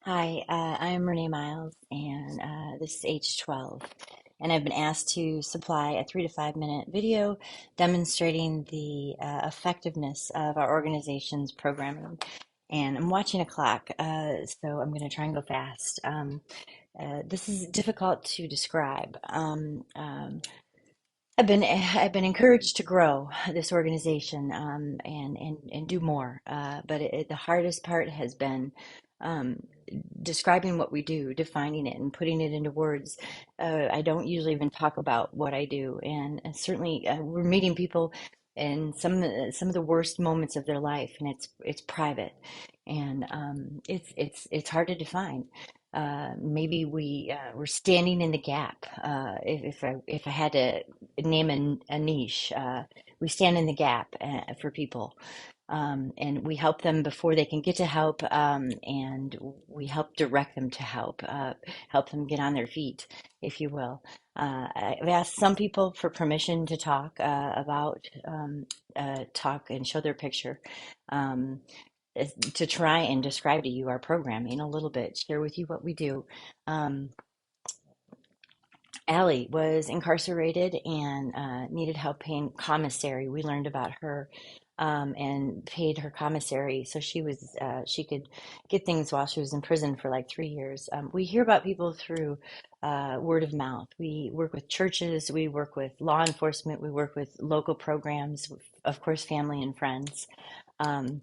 Hi, I'm Renee Miles, and this is age 12. And I've been asked to supply a 3 to 5 minute video demonstrating the effectiveness of our organization's programming. And I'm watching a clock, so I'm going to try and go fast. This is difficult to describe. I've been encouraged to grow this organization and do more. But the hardest part has been um, describing what we do, defining it, and putting it into words. I don't usually even talk about what I do, and certainly we're meeting people in some of the worst moments of their life, and it's private, and it's hard to define. Maybe we're standing in the gap. If I had to name a niche, we stand in the gap for people, and we help them before they can get to help, and we help direct them to help, help them get on their feet, if you will. I've asked some people for permission to talk talk and show their picture. Um, to try and describe to you our programming a little bit, share with you what we do. Um, Allie was incarcerated and needed help paying commissary. We learned about her and paid her commissary so she could get things while she was in prison for like 3 years. We hear about people through word of mouth. We work with churches, we work with law enforcement, we work with local programs, of course, family and friends. Um,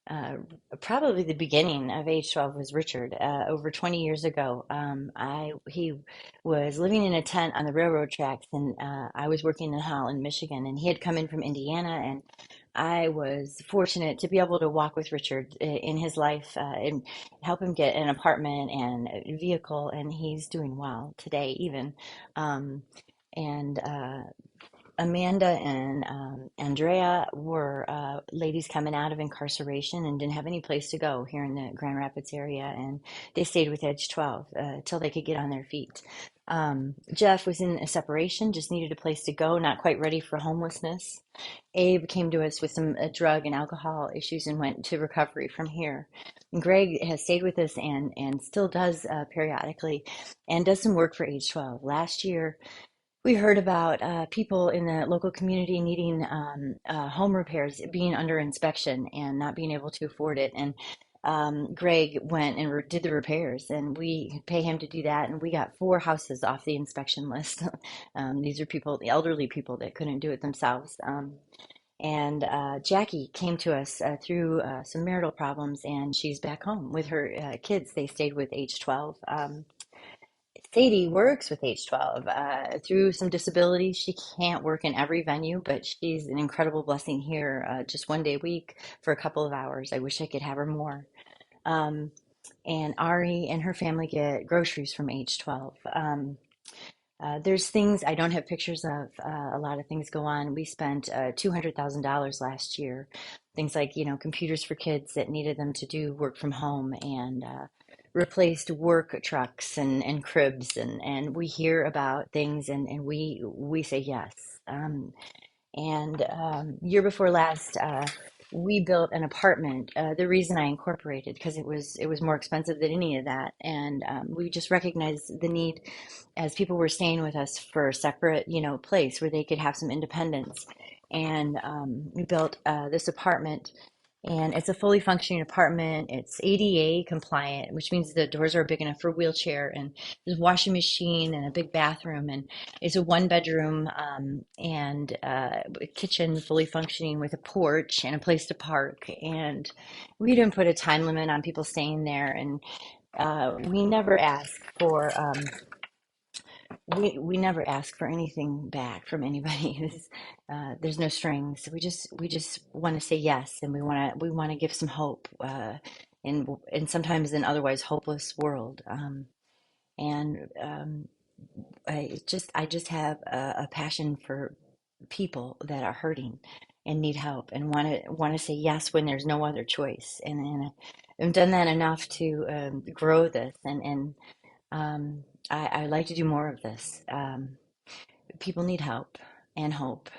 uh, Probably the beginning of age 12 was Richard. Over 20 years ago, he was living in a tent on the railroad tracks, and I was working in Holland, Michigan, and he had come in from Indiana, and I was fortunate to be able to walk with Richard in his life and help him get an apartment and a vehicle, and he's doing well today, even. Um, and Amanda and Andrea were ladies coming out of incarceration and didn't have any place to go here in the Grand Rapids area, and they stayed with Edge 12 till they could get on their feet. Jeff was in a separation, just needed a place to go, not quite ready for homelessness. Abe came to us with some drug and alcohol issues and went to recovery from here. And Greg has stayed with us and still does periodically and does some work for Age 12. Last year, we heard about people in the local community needing home repairs, being under inspection and not being able to afford it. And Greg went and did the repairs, and we pay him to do that. And we got 4 houses off the inspection list. These are people, the elderly people that couldn't do it themselves. And Jackie came to us through some marital problems, and she's back home with her kids. They stayed with age 12. Sadie works with H12 through some disabilities. She can't work in every venue, but she's an incredible blessing here, just 1 day a week for a couple of hours. I wish I could have her more. Um, and Ari and her family get groceries from H12. There's things I don't have pictures of. A lot of things go on. We spent $200,000 last year. Things like, computers for kids that needed them to do work from home, and replaced work trucks and cribs. And we hear about things, and we say yes. And Year before last, we built an apartment. The reason I incorporated, because it was more expensive than any of that, and we just recognized the need as people were staying with us for a separate, place where they could have some independence. And we built this apartment, and it's a fully functioning apartment. It's ADA compliant, which means the doors are big enough for a wheelchair, and there's a washing machine and a big bathroom, and it's a 1 bedroom and a kitchen fully functioning with a porch and a place to park. And we didn't put a time limit on people staying there, and we never ask for we never ask for anything back from anybody. There's no strings. We just want to say yes, and we want to give some hope in sometimes an otherwise hopeless world. And I just have a passion for people that are hurting and need help, and want to say yes when there's no other choice. And I've done that enough to grow this, and I like to do more of this. People need help and hope.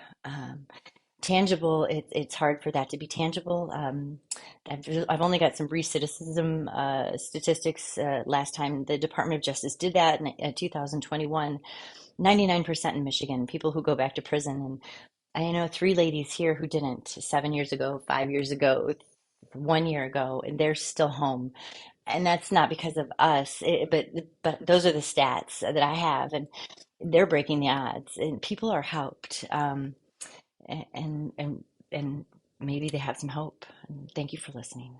Tangible, it's hard for that to be tangible. I've only got some recidivism statistics. Last time the Department of Justice did that in 2021, 99% in Michigan, people who go back to prison. And I know three ladies here who didn't 7 years ago, 5 years ago, 1 year ago, and they're still home. And that's not because of us, but those are the stats that I have, and they're breaking the odds, and people are helped, and and maybe they have some hope. And thank you for listening.